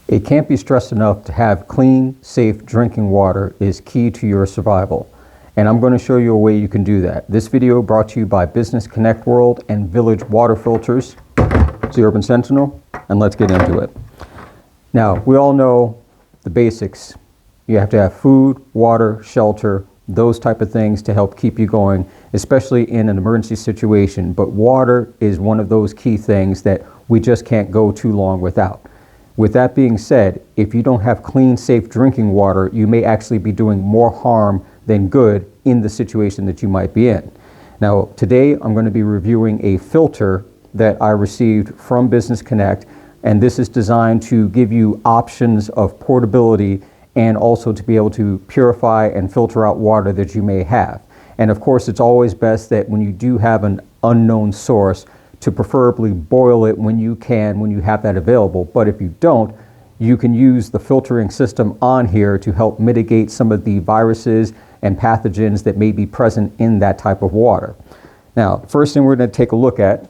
It can't be stressed enough to have clean, safe drinking water is key to your survival. And I'm going to show you a way you can do that. This video brought to you by Business Connect World and Village Water Filters. It's the Urban Sentinel, and let's get into it. Now, we all know the basics. You have to have food, water, shelter, those type of things to help keep you going, especially in an emergency situation. But water is one of those key things that we just can't go too long without. With that being said, if you don't have clean, safe drinking water, you may actually be doing more harm than good in the situation that you might be in. Now, today I'm going to be reviewing a filter that I received from Business Connect, and this is designed to give you options of portability and also to be able to purify and filter out water that you may have. And of course, it's always best that when you do have an unknown source, to preferably boil it when you have that available. But if you don't, you can use the filtering system on here to help mitigate some of the viruses and pathogens that may be present in that type of water. Now, first thing we're going to take a look at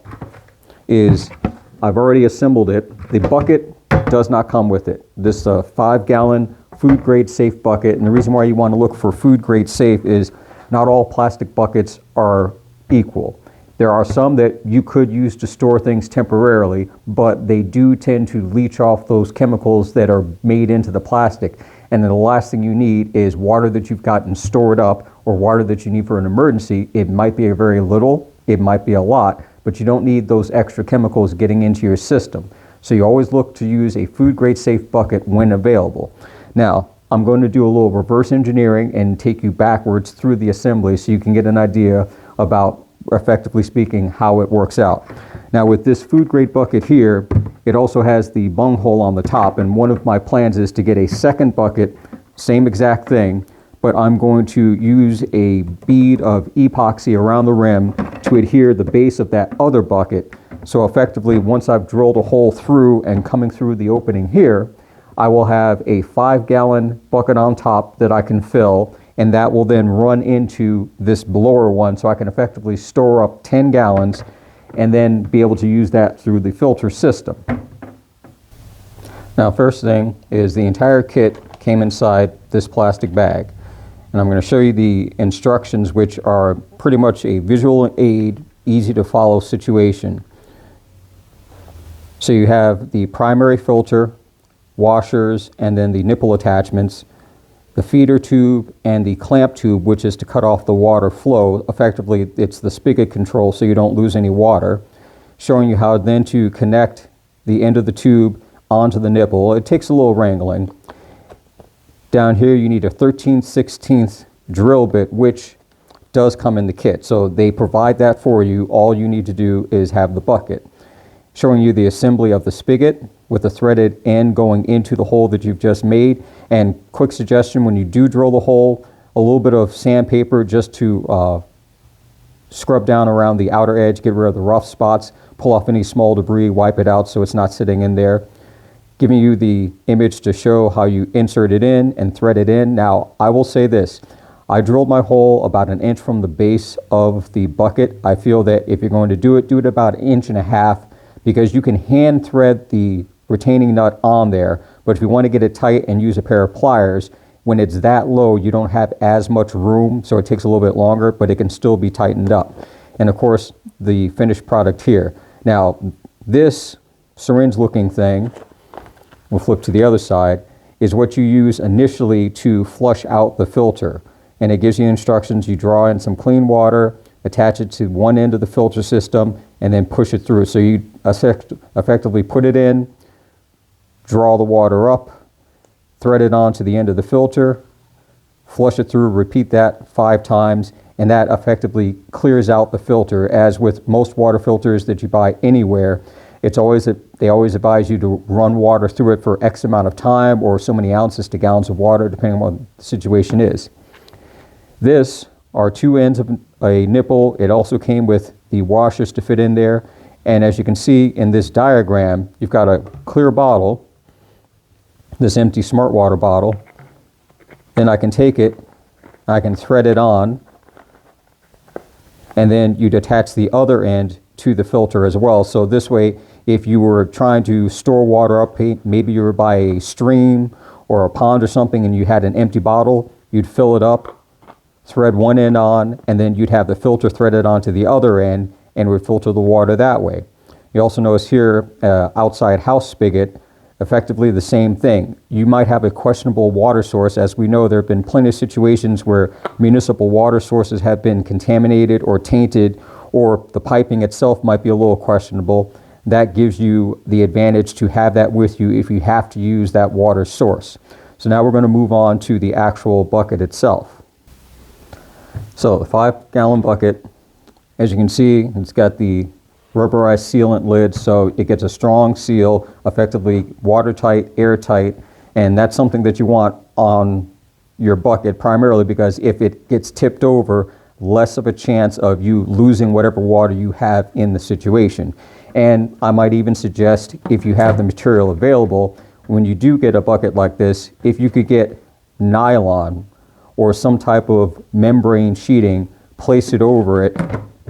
is, I've already assembled it. The bucket does not come with it. This 5-gallon food grade safe bucket, and the reason why you want to look for food grade safe is not all plastic buckets are equal. There are some that you could use to store things temporarily, but they do tend to leach off those chemicals that are made into the plastic. And then the last thing you need is water that you've gotten stored up or water that you need for an emergency. It might be a very little, it might be a lot, but you don't need those extra chemicals getting into your system. So you always look to use a food grade safe bucket when available. Now, I'm going to do a little reverse engineering and take you backwards through the assembly so you can get an idea about, effectively speaking, how it works out. Now, with this food grade bucket here, it also has the bung hole on the top, and one of my plans is to get a second bucket, same exact thing, but I'm going to use a bead of epoxy around the rim to adhere the base of that other bucket. So effectively, once I've drilled a hole through and coming through the opening here, I will have a 5-gallon bucket on top that I can fill, and that will then run into this lower one, so I can effectively store up 10 gallons and then be able to use that through the filter system. Now, first thing is the entire kit came inside this plastic bag, and I'm going to show you the instructions, which are pretty much a visual aid, easy to follow situation. So you have the primary filter, washers, and then the nipple attachments, the feeder tube, and the clamp tube, which is to cut off the water flow. Effectively, it's the spigot control so you don't lose any water. Showing you how then to connect the end of the tube onto the nipple. It takes a little wrangling. Down here you need a 13/16 drill bit, which does come in the kit. So they provide that for you. All you need to do is have the bucket. Showing you the assembly of the spigot with the threaded end going into the hole that you've just made. And quick suggestion, when you do drill the hole, a little bit of sandpaper just to scrub down around the outer edge, get rid of the rough spots, pull off any small debris, wipe it out so it's not sitting in there. Giving you the image to show how you insert it in and thread it in. Now, I will say this. I drilled my hole about 1 inch from the base of the bucket. I feel that if you're going to do it about 1.5 inches, because you can hand thread the retaining nut on there, but if you want to get it tight and use a pair of pliers, when it's that low, you don't have as much room, so it takes a little bit longer, but it can still be tightened up. And of course, the finished product here. Now, this syringe looking thing, we'll flip to the other side, is what you use initially to flush out the filter. And it gives you instructions. You draw in some clean water, attach it to one end of the filter system, and then push it through. So you effectively put it in, draw the water up, thread it onto the end of the filter, flush it through, repeat that 5 times, and that effectively clears out the filter. As with most water filters that you buy anywhere, they always advise you to run water through it for X amount of time or so many ounces to gallons of water, depending on what the situation is. This are 2 ends of a nipple. It also came with the washers to fit in there. And as you can see in this diagram, you've got a clear bottle, this empty smart water bottle. Then I can take it, I can thread it on, and then you'd attach the other end to the filter as well. So this way, If you were trying to store water up, maybe you were by a stream or a pond or something and you had an empty bottle, you'd fill it up, thread one end on, and then you'd have the filter threaded onto the other end and it would filter the water that way. You also notice here, outside house spigot, effectively the same thing. You might have a questionable water source. As we know, there have been plenty of situations where municipal water sources have been contaminated or tainted, or the piping itself might be a little questionable. That gives you the advantage to have that with you if you have to use that water source. So now we're going to move on to the actual bucket itself. So the 5-gallon bucket, as you can see, it's got the rubberized sealant lid, so it gets a strong seal, effectively watertight, airtight, and that's something that you want on your bucket primarily because if it gets tipped over, less of a chance of you losing whatever water you have in the situation. And I might even suggest, if you have the material available, when you do get a bucket like this, if you could get nylon or some type of membrane sheeting, place it over it,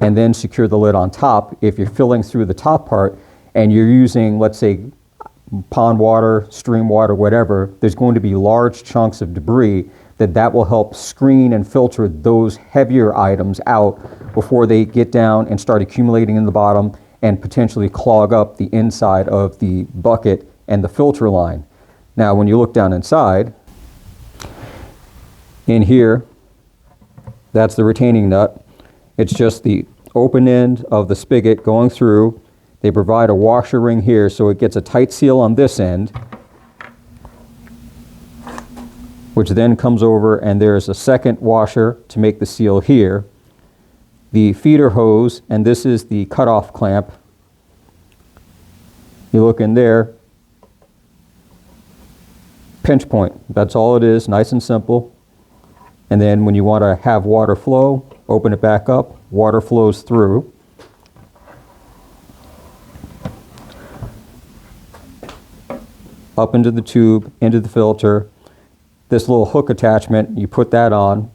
and then secure the lid on top. If you're filling through the top part and you're using, let's say, pond water, stream water, whatever, there's going to be large chunks of debris that will help screen and filter those heavier items out before they get down and start accumulating in the bottom and potentially clog up the inside of the bucket and the filter line. Now, when you look down inside, in here, that's the retaining nut. It's just the open end of the spigot going through. They provide a washer ring here so it gets a tight seal on this end, which then comes over and there's a second washer to make the seal here. The feeder hose, and this is the cutoff clamp. You look in there, pinch point, that's all it is, nice and simple. And then when you want to have water flow, open it back up, water flows through. Up into the tube, into the filter. This little hook attachment, you put that on,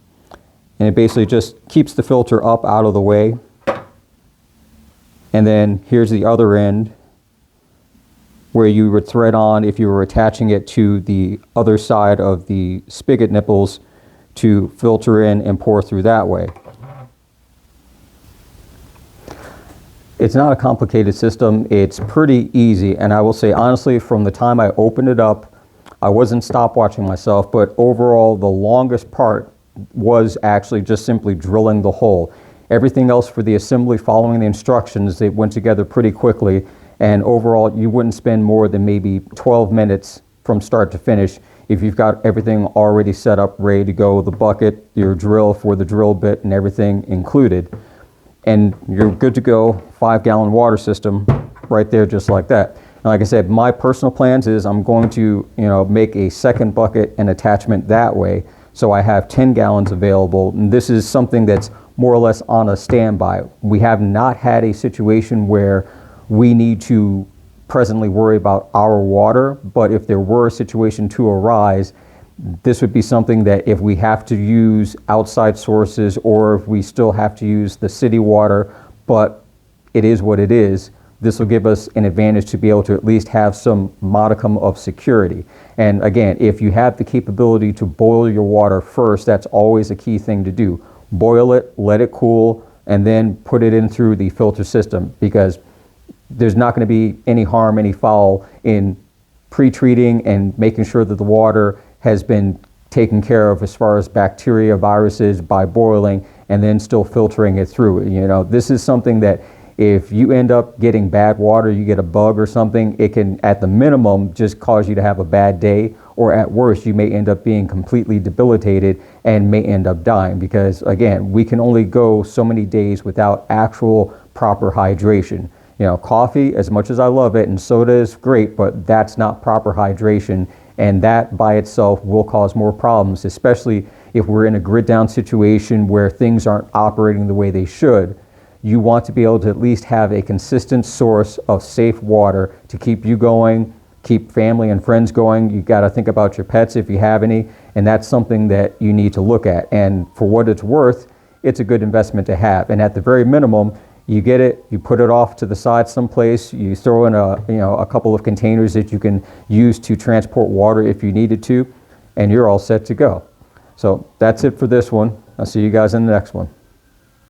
and it basically just keeps the filter up out of the way. And then here's the other end where you would thread on if you were attaching it to the other side of the spigot nipples to filter in and pour through that way. It's not a complicated system. It's pretty easy, and I will say honestly, from the time I opened it up, I wasn't stopwatching myself, but overall the longest part was actually just simply drilling the hole. Everything else for the assembly, following the instructions, it went together pretty quickly, and overall you wouldn't spend more than maybe 12 minutes from start to finish if you've got everything already set up, ready to go, the bucket, your drill for the drill bit and everything included. And you're good to go. 5-gallon water system right there, just like that. And like I said, my personal plans is I'm going to, make a second bucket and attachment that way, so I have 10 gallons available. And this is something that's more or less on a standby. We have not had a situation where we need to presently worry about our water, but if there were a situation to arise, this would be something that if we have to use outside sources or if we still have to use the city water, but it is what it is, this will give us an advantage to be able to at least have some modicum of security. And again, if you have the capability to boil your water first, that's always a key thing to do. Boil it, let it cool, and then put it in through the filter system, because there's not going to be any harm, any foul in pre-treating and making sure that the water has been taken care of as far as bacteria, viruses by boiling and then still filtering it through. This is something that if you end up getting bad water, you get a bug or something, it can at the minimum just cause you to have a bad day, or at worst you may end up being completely debilitated and may end up dying, because again, we can only go so many days without actual proper hydration. Coffee, as much as I love it, and soda is great, but that's not proper hydration, and that by itself will cause more problems, especially if we're in a grid down situation where things aren't operating the way they should. You want to be able to at least have a consistent source of safe water to keep you going, keep family and friends going. You got to think about your pets if you have any, and that's something that you need to look at. And for what it's worth, it's a good investment to have. And at the very minimum, You get it, you put it off to the side someplace, you throw in a couple of containers that you can use to transport water if you needed to, and you're all set to go. So that's it for this one. I'll see you guys in the next one.